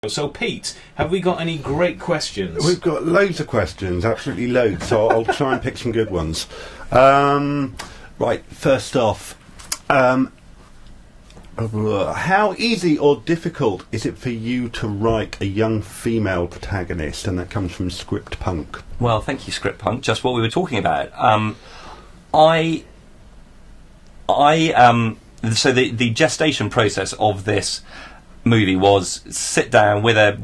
So, Pete, have we got any great questions? We've got loads of questions, absolutely loads, so I'll try and pick some good ones. Right, first off, how easy or difficult is it for you to write a young female protagonist? And that comes from Script Punk. Well, thank you, Script Punk. Just what we were talking about. So the gestation process of this movie was sit down with a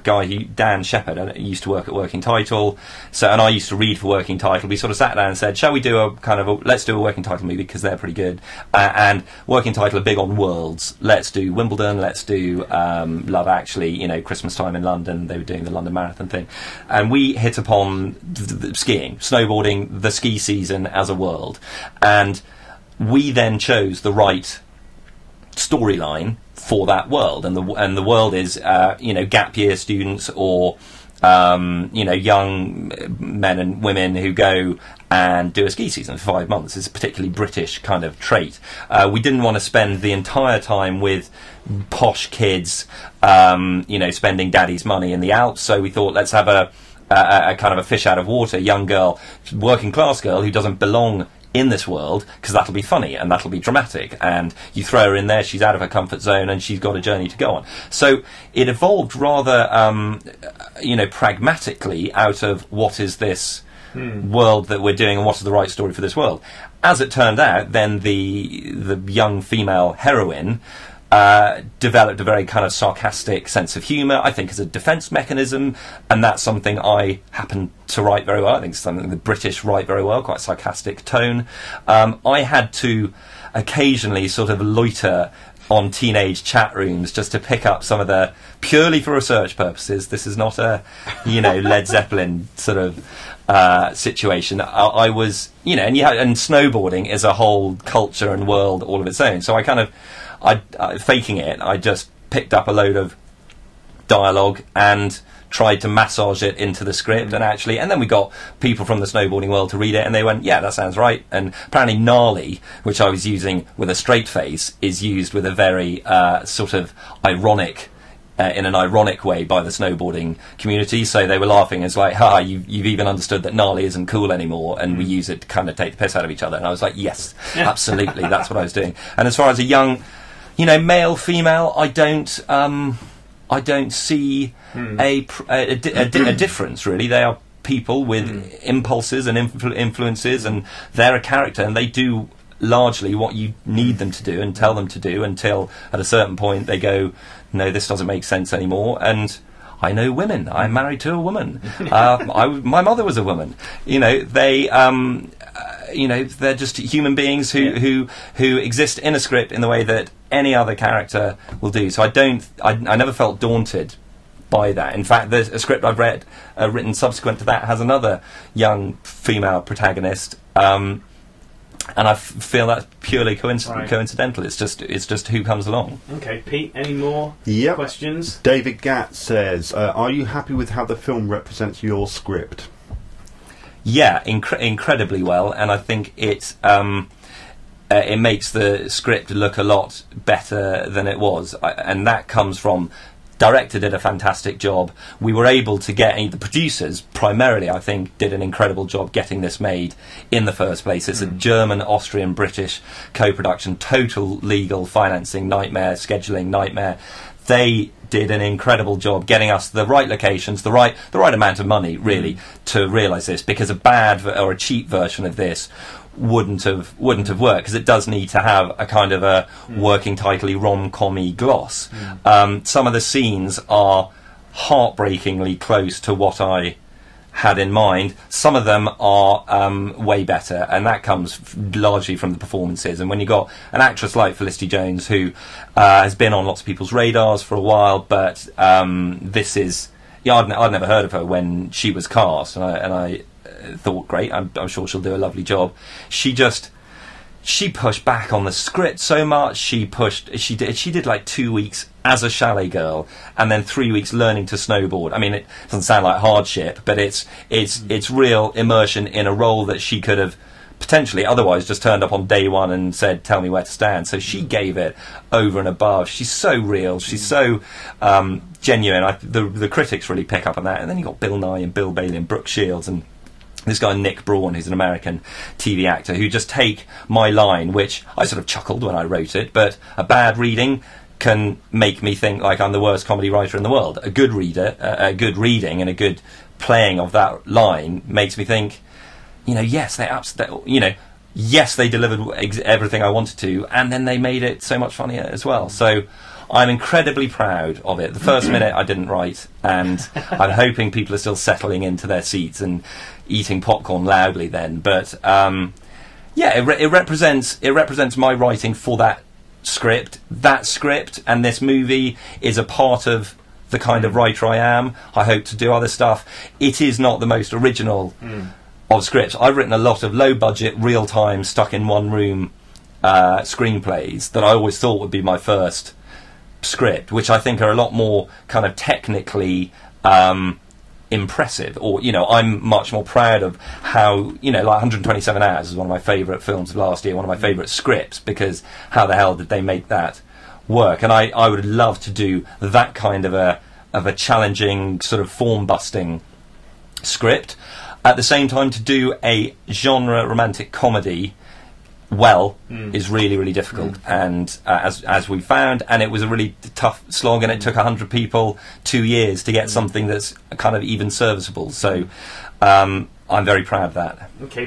guy who, Dan Shepherd, used to work at Working Title, and I used to read for Working Title. We sort of sat down and said, shall we do let's do a Working Title movie because they're pretty good, and Working Title are big on worlds. Let's do Wimbledon, let's do Love Actually, Christmas time in London. They were doing the London Marathon thing, and we hit upon the skiing, snowboarding, the ski season as a world, and we then chose the right storyline for that world, and the world is gap year students or young men and women who go and do a ski season for 5 months. It's a particularly British kind of trait. We didn't want to spend the entire time with posh kids spending daddy's money in the Alps, so we thought let's have a kind of a fish out of water young girl, working class girl who doesn't belong in this world, because that'll be funny and that'll be dramatic, and you throw her in there, she's out of her comfort zone and she's got a journey to go on. So it evolved rather pragmatically out of what is this world that we're doing and what is the right story for this world. As it turned out, then the young female heroine developed a very kind of sarcastic sense of humour, I think, as a defence mechanism, and that's something I happen to write very well. I think it's something the British write very well, quite sarcastic tone. I had to occasionally sort of loiter on teenage chat rooms just to pick up some of the, purely for research purposes, this is not a Led Zeppelin sort of situation. I was and snowboarding is a whole culture and world all of its own, so I faking it, I just picked up a load of dialogue and tried to massage it into the script, and then we got people from the snowboarding world to read it, and they went, yeah, that sounds right. And apparently gnarly, which I was using with a straight face, is used with a very sort of ironic, in an ironic way by the snowboarding community, so they were laughing. It's like, you've even understood that gnarly isn't cool anymore, and we use it to kind of take the piss out of each other. And I was like, yes, absolutely, that's what I was doing. And as far as a young male, female, I don't see a difference, really. They are people with impulses and influences, and they're a character, and they do largely what you need them to do and tell them to do, until at a certain point they go, no, this doesn't make sense anymore. And I know women. I'm married to a woman. My mother was a woman. They're just human beings who exist in a script in the way that any other character will do. So I never felt daunted by that. In fact, there's a script I've written subsequent to that has another young female protagonist, and I feel that's purely coincidental. It's just who comes along. Okay, Pete, any more questions? David Gatt says, are you happy with how the film represents your script? Yeah, incredibly well, and I think it makes the script look a lot better than it was, and that comes from director did a fantastic job. We were able to get the producers, primarily, I think, did an incredible job getting this made in the first place. It's a German, Austrian, British co-production, total legal financing nightmare, scheduling nightmare. They did an incredible job getting us the right locations, the right amount of money, really, to realise this, because a bad or a cheap version of this wouldn't have worked, because it does need to have a kind of a working title-y rom-com-y gloss. Some of the scenes are heartbreakingly close to what I had in mind. Some of them are way better, and that comes largely from the performances. And when you got an actress like Felicity Jones, who has been on lots of people's radars for a while, but this is, I'd never heard of her when she was cast, and I thought, great, I'm sure she'll do a lovely job. She pushed back on the script so much. She did like 2 weeks as a Chalet Girl, and then 3 weeks learning to snowboard. I mean, it doesn't sound like hardship, but it's real immersion in a role that she could have potentially otherwise just turned up on day one and said, tell me where to stand. So she gave it over and above. She's so real. She's so genuine. The critics really pick up on that. And then you got Bill Nye and Bill Bailey and Brooke Shields and this guy Nick Braun, who's an American TV actor, who just take my line, which I sort of chuckled when I wrote it, but a bad reading can make me think like I'm the worst comedy writer in the world. A good reader, a good reading and a good playing of that line makes me think, yes, they delivered everything I wanted to, and then they made it so much funnier as well. So I'm incredibly proud of it. The first minute I didn't write, and I'm hoping people are still settling into their seats and eating popcorn loudly then. But it represents my writing for that script. That script and this movie is a part of the kind of writer I am. I hope to do other stuff. It is not the most original of scripts. I've written a lot of low-budget, real-time, stuck-in-one-room screenplays that I always thought would be my first script, which I think are a lot more kind of technically impressive, or I'm much more proud of how like 127 Hours is one of my favourite films of last year, one of my favourite scripts, because how the hell did they make that work? And I would love to do that kind of a challenging sort of form-busting script. At the same time, to do a genre romantic comedy is really, really difficult, and as we found, and it was a really tough slog, and it took 100 people 2 years to get something that's kind of even serviceable. So I'm very proud of that. Okay.